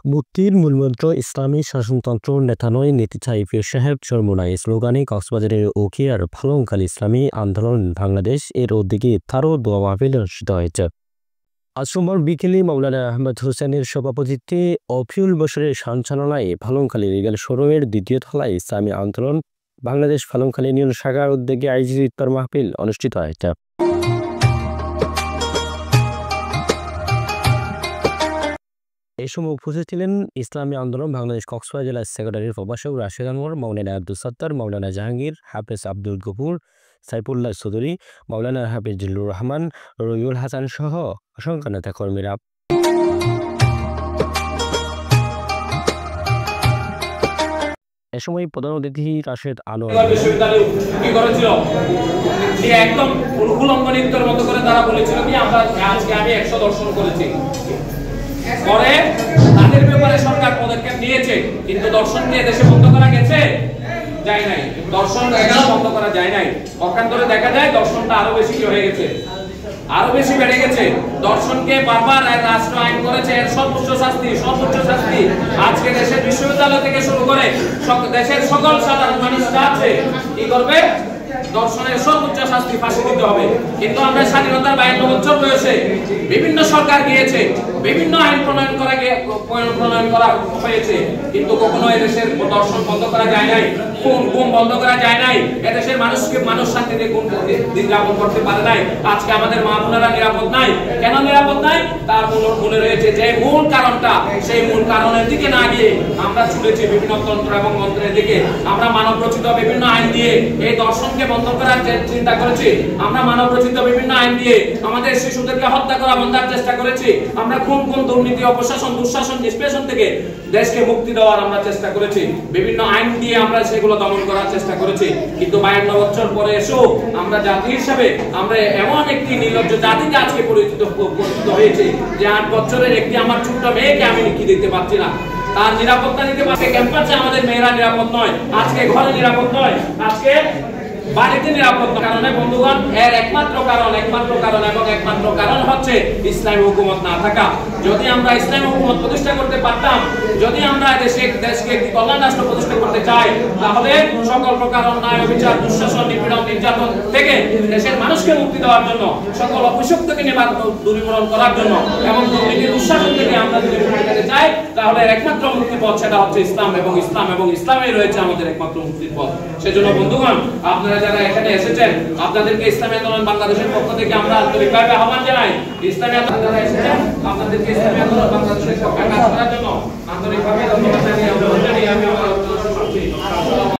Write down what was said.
মুক্তির মূলমন্ত্র ইসলামী শাসনতন্ত্র নেতা নয় নীতি চাই পীর সাহেব চরমোনাই স্লোগানে কক্সবাজারের উখিয়ার ফালংখালী ইসলামী আন্দোলন বাংলাদেশ এর উদ্যোগে তারও দোয়া মাহফিল অনুষ্ঠিত হয়েছে। আজ সোমবার বিকেলে মাওলানা আহমদ হোসেনের সভাপতিত্বে অফিউল বছরের সঞ্চালনায় ফালংখালী রিগেল শোরুমের দ্বিতীয় তলায় ইসলামী আন্দোলন বাংলাদেশ ফালংখালী ইউনিয়ন শাখার উদ্যোগে আয়োজিত ইফতার মাহফিল অনুষ্ঠিত হয়েছে। এই সময় উপস্থিত ছিলেন ইসলামী আন্দোলন বাংলাদেশ কক্সবাজার জেলা সেক্রেটারির প্রভাষক রাশেদ আনোয়ার, মাওলানা আব্দুল সত্তার, মাওলানা জাহাঙ্গীর, হাফেজ আব্দুল গফুর, সাইফুল্লাহ চৌধুরী, মাওলানা হাফেজ জিল্লুর রহমান, রবিউল হাসান সহ অসংখ্য নেতা কর্মীরা। এ সময় প্রধান অতিথি রাশেদ আনোয়ার একদম উলঙ্গনিতের মতো করে তারা বলেছিল কি আমরা আজকে আমি 100 দর্শন করেছি। পরে তাদের ব্যাপারে সরকার পদক্ষেপ নিয়েছে, কিন্তু দর্শন নিয়ে দেশে বন্ধ করা গেছে যায় নাই, দর্শন বন্ধ করা যায় নাই। পক্ষান্তরে দেখা যায় দর্শনটা আরো বেশি হয়ে গেছে, আরো বেশি বেড়ে গেছে। দর্শনকে বারবার রাষ্ট্র আইন করেছে, এর সর্বোচ্চ শাস্তি আজকে দেশের বিশ্ববিদ্যালয় থেকে শুরু করে দেশের সকল সাধারণ মানুষরা আছে কি করবে, দর্শনের সর্বোচ্চ শাস্তি ফাঁসি দিতে হবে। কিন্তু আমরা স্বাধীনতার 52 বছর বয়সে বিভিন্ন সরকার গিয়েছে, বিভিন্ন আইন প্রণয়ন করা হয়েছে, কিন্তু কখনো এদেশের দর্শন বন্ধ করা যায় নাই, গুম বন্ধ করা যায় নাই, এদেশের মানুষ শান্তিতে দিন যাপন করতে পারে নাই। আজকে আমাদের মা বোনেরা নিরাপদ নাই। কেন নিরাপদ নাই? তার মূলে রয়েছে যে মূল কারণটা, সেই মূল কারণের দিকে না গিয়ে আমরা ছুটেছি বিভিন্ন তন্ত্র এবং মন্ত্রের দিকে। আমরা মানব রচিত বিভিন্ন আইন দিয়ে এই দর্শনকে বন্ধ করার চিন্তা করেছি। আমরা মানব রচিত বিভিন্ন আইন দিয়ে আমাদের শিশুদেরকে হত্যা করা বন্ধার চেষ্টা করেছি। আমরা খুন দুর্নীতি, অপশাসন, দুঃশাসন, নিষ্পেষণ থেকে দেশকে মুক্তি দেওয়ার আমরা চেষ্টা করেছি। বিভিন্ন আইন দিয়ে আমরা সেগুলো দমন করার চেষ্টা করেছি। কিন্তু 52 বছর পরে এসেও আমরা জাতি হিসাবে আমরা এমন একটি নির্লজ্জ জাতিকে আজকে পরিচিত হয়েছে যে 8 বছরের একটি আমার ছোট্ট মেয়েকে আমি কি দিতে পারছি না, তার নিরাপত্তা দিতে পারছে। ক্যাম্পাসে আমাদের মেয়েরা নিরাপদ নয়, আজকে ঘরে নিরাপদ নয়, আজকে বাড়িতে নিরাপদ কারণে বন্ধুগণ এর একমাত্র কারণ হচ্ছে ইসলামী হুকুমত না থাকা। যদি আমরা ইসলামী হুকুমত প্রতিষ্ঠা করতে পারতাম, যদি আমরা দেশকে একটি কল্যাণ রাষ্ট্র প্রতিষ্ঠা করতে চাই, তাহলে সকল প্রকার অন্যায়, অবিচার, দুঃশাসন, নিপীড়ন, নির্যাতন থেকে দেশের মানুষকে মুক্তি দেওয়ার জন্য, সকল অপশক্তিকে দূরীকরণ করার জন্য এবং দুর্নীতি, দুঃশাসন থেকে আমরা যদি মুক্তি পেতে চাই, তাহলে একমাত্র মুক্তির পথ সেটা হচ্ছে ইসলাম এবং ইসলামই রয়েছে আমাদের একমাত্র মুক্তির পথ। সেজন্য বন্ধুগণ, আপনারা যারা এখানে এসেছেন, আপনাদেরকে ইসলামী আন্দোলন বাংলাদেশের পক্ষ থেকে আমরা আন্তরিকভাবে আহ্বান জানাই। ইসলামী আন্দোলন যারা এসেছেন, আপনাদেরকে ইসলামী আন্দোলন বাংলাদেশের পক্ষে কাজ করার জন্য আন্তরিকভাবে ধন্যবাদ।